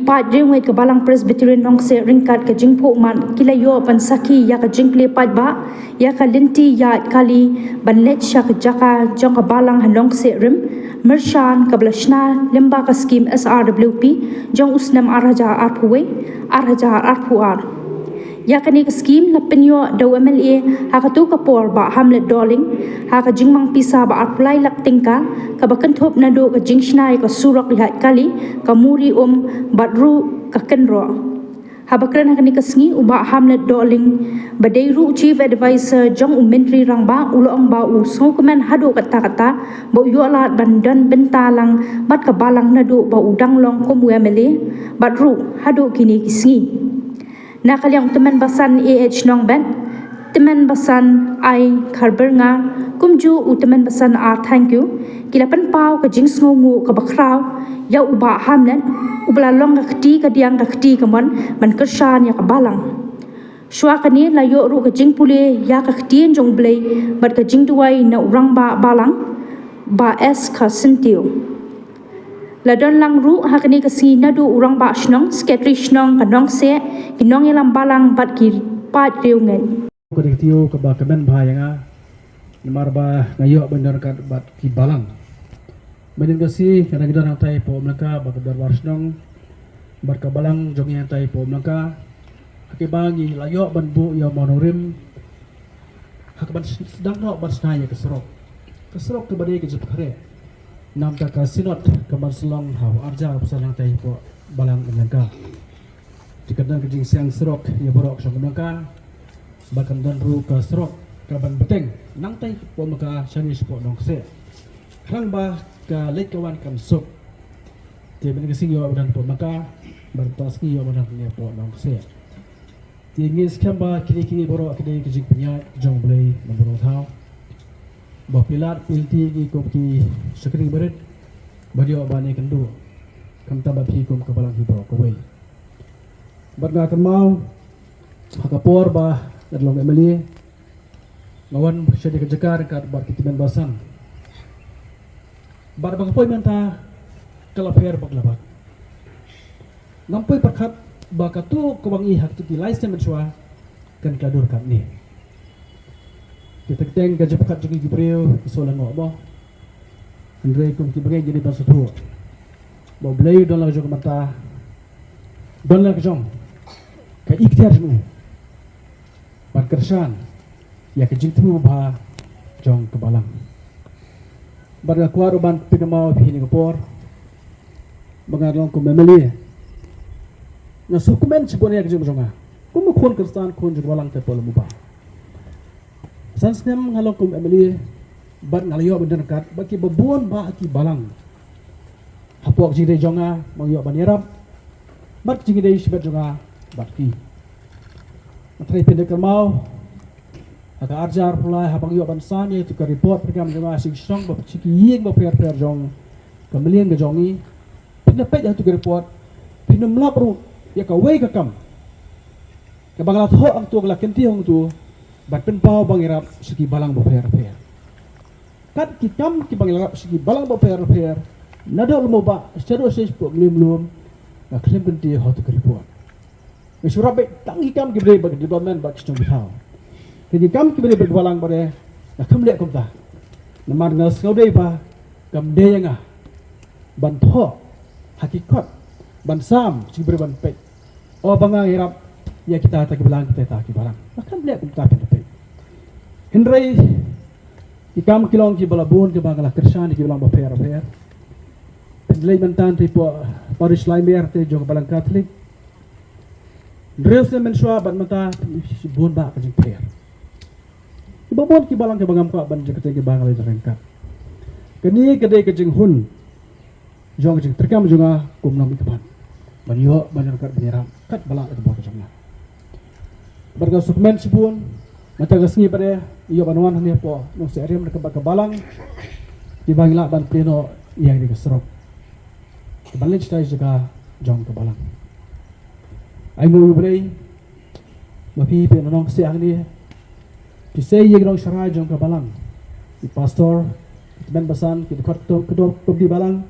pat ringwet ka balang Presbyterian nong se ringkat ka jingpo man kilayo pan saki ya ka jingkle pat ba ya ka linti ya kali ban let sha ka jaka jong ka balang hanong se rim mershan ka blashna lemba ka scheme SRWP jong usnam arhaja arpuwe arhaja arpuar ya kani ka scheme la penyo do MLA ha ka tu ka por ba Hamlet Darling ha ka jingmang pisa ba apply lak tingka ka bakan thop na do ka jingshna ka surak lihat kali ka muri badru ka kenro ha bakran ha kani ka sngi uba Hamlet Darling badairu chief advisor jong menteri rang ba ulong ba u so komen hado kata kata ba yo la bandan bentalang bat ka balang na do ba udang long ko mu MLA badru hado kini kisngi Nakaliang teman basan AH nong ben, teman basan I Kharbernga, kumju u teman basan R thank you, kilapan pau ke jings ngongu ke bakrau, ya uba Hamlet, ubala long ke keti ke diang ke keti ke man kersan ya ke balang. Shua kani layo ru ke jing pule ya ke keti jong blay, bat ke jing duai na urang ba balang, ba es ke sentiu. Ladon lang ru hakani kasi nadu urang ba shnong sketri shnong kanong se kinong ilang balang bat ki pat riungan ko diktiyo ka ba kamen bahaya namar ba ngayo bandar ka bat ki balang menin kasi kana gidan ang tay po mlaka ba kadar warsnong bat ka balang jong yan tay po mlaka akibagi layo ban bu ya monorim hakban sedang no bat snaya kasrok ke badai ke jepkare nam ta ka sinot kamar selong haw arja pasalang tay po balang mlaka dikadang kejing siang serok ya borok sang mlaka bahkan dan ru ka serok kaban beteng nang tay po maka shanis po nong se krang ba ka lek kawan kam sok ti ben ka singyo dan po maka bertas ki yo manang ne po nong se ti ngis kamba kini borok kini kejing punya jong blay nombor thau ba pilar pilti ki ko ki sekring berit badio bane kendu kam taba phi kum ka balang hi borok ko wei Barga kan mau hakapor ba dadlong MLA ngawan syadi kejakar kat bar kitiban basan bar bang poy menta kalaper baglabat nampoy pakhat ba katu kawang i hak ti license menswa kan kadur kan ni kita teng gaje pakhat jugi gibreu solang ngo andre kum ki bagai jadi basu tu bo blay don la jog mata don la jong ka ikhtiar nu ban kersan ya ke jingtu ba jong ke balang barga kuar ban pinamau phi ni por bangarlong ko memeli na sukumen sibon ya ke jong jonga kum khon kersan khon jog balang te pol mu ba sansnem ngalong ko memeli bar ngaliyo bener kat baki bebuon ba ki balang hapok jide jonga mangyo banirap bat jingide sibet jonga batki matrai pendek mau aga arjar pulai habang yo bansan ye tu ka report program jama sing song ba chiki yeng ba per jong kamelian ga jongi pinda pet ya tu ka report pinda mlap ru ya ka wei ka kam ka bangla tho ang tu la kenti hong tu bat pen pau bangirap siki balang ba per kat ki kam ki bangirap siki balang ba per nadol mo ba sedo ses po mlum na klem kenti ho tu ka report Mesyurat baik tak hikam kibri bagi development bagi cicung bihau. Jadi kam kibri berbalang pada nak kemliak kumta. Namar nas kau deh pa kam deh yang ban tho hakikat ban sam kibri ban pek. Oh banga irap ya kita tak bilang kita tak kibalang. Nak kemliak kumta pada. Hendrai hikam kilong kibalabun kibanglah kersan kibalang baper. Pendlay mentan tipu parish laimer te jong balang Katolik. Dress mensua ban mata bon ba kajing prayer. Ibabon ki balang ke bangam ka ban jekete ki bangal rengkat. Kani kedai kajing hun. Jong kajing terkam jonga kumnom ikapan. Ban yo ban kat benyeram kat balang itu ba kajing. Barga sukmen sibun mata gasngi pada yo banwan hanya po no seriam ke balang di bangila ban pleno yang di kesrok. Balik stai juga jong ke balang. Ai ngui brei ma pi pe nong se ang ni ki se ye grong shara jong ka balang ki pastor ki ben basan ki khot to di balang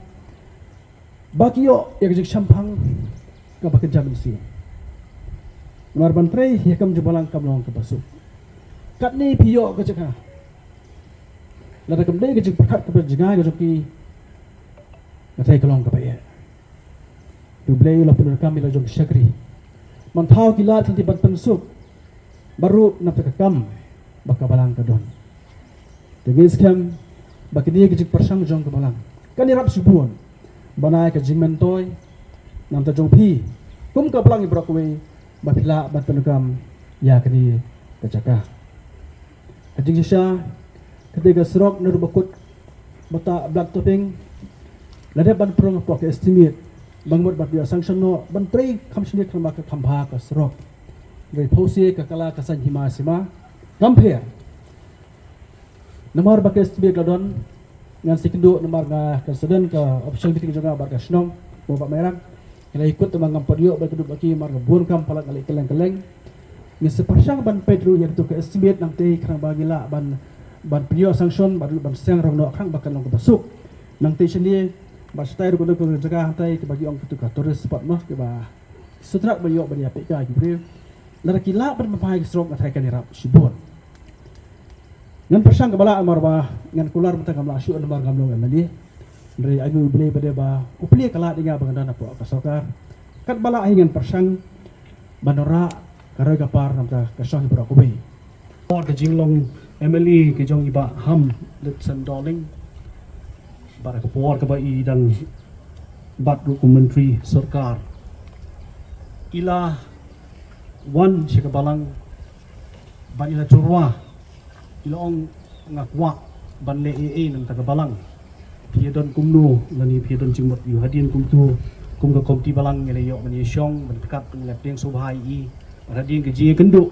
bakio ye ki champang ka bakenjam isi mar ban pre ya kam jubalang kam long ka basu kat ni piyo ka jaka la da kam dei ka jik pakat ka jinga ka joki ka thai ka long ka pa ya tu blei la pun kam la jong shakri man thau ki la thi ban pen su baru na ta kam baka balang ka don tegis kam bakini ka jik persang jong ka balang kan ni rap subuan banai ka jingmen toy nam ta jong pi kum ka balang ibrak we bapila ban pen kam ya kani ka jaka kajing sisa ketika serok nur bakut bata black topping lada ban prong pok estimate bangmut bat dia sanction no ban trei kam sini kama ka kambha ka serok dari posi ka kala kasan hima sima compare nomor bak estimate ladon ngan sikindo nomor nga kaseden ka option biting juga bar ka snom mo ba merang ila ikut temang ngampadio ba kudu baki mar buon kam palak ali keleng-keleng ni separsang ban pedro yang tu ke estimate nang tei krang bagila ban prio sanction ban seng rong no krang bakal long basuk nang tei sini ba stai ru ko jaga hantai ke bagi ong tu ka tourist spot mah ke ba sutrak ba yo ba dia peka ki brio lara kila ban mapai strok atai kan rap sibon ngan persang ke bala amar ba ngan kular mata kam la syu amar kam long amali dari agu beli pada ba upli kala dinga banganda po ka sokar kat bala ahingan persang banora karoy kapar namta kasong ibra ko bay or ka jinglong MLE ke jong iba ham letsan darling bara ko por ka ba i dan bat ru menteri sarkar ila wan shikabalang ban ila churwa ila ong ngakwa ban le ee nang tagabalang piedon kumno lani piedon jingmot yu hadien kumtu kum ka komti balang ngele yo ban yeshong ban kat ngele teng subhai i hadien ke ji kendu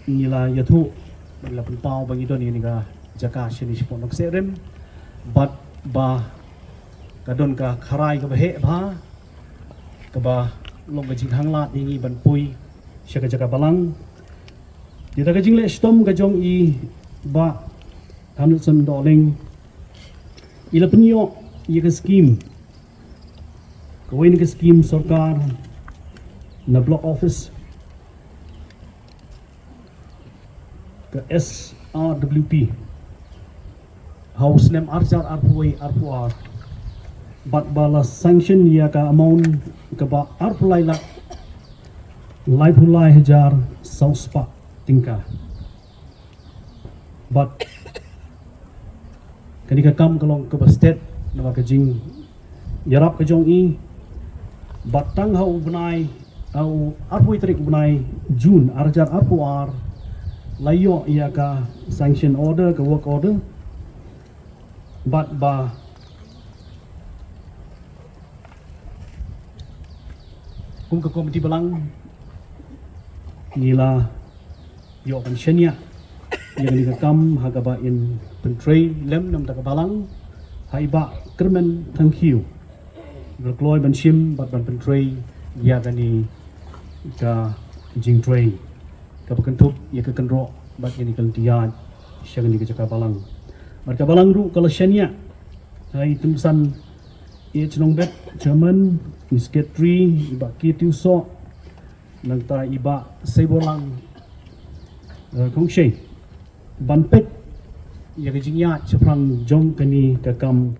nila yathu la pau bang idon ini ka jaka shini spon nok serem bat ba kadon ka kharai ka he bha ka ba long ka jing hanglat ingi ban pui shaka jaka balang dita ka jingle stom ka jong i ba Hamilton Darling ila penyo ia ka scheme kawin ka scheme sarkar na block office ke SRWP house name arjar arpuai arpuar bat bala sanction ia ka amount ke ba arpulai la lai pulai hajar sauspa tingka bat kanika kam kalong ke state nama ka jing yarap ka jong i batang hau benai au arpui trik benai Jun arjar arpuar layo ia ka sanction order ke work order bat ba kum ke komiti balang nila yo kan shenya yang ni kam hagaba in pentray lem nam ta balang haiba kermen thank you berkloy ban shim bat ban pentray ya gani ka jing tray ka bakentup ya ka kenro bat ini kan dia syang ni ka jaka balang marka balang ru kalau shenya hai tumsan e chnong bet German misket tree iba ki tiu so nang ta iba sebolang kong shay ban pet ya ka jingya chaprang jong kani ka kam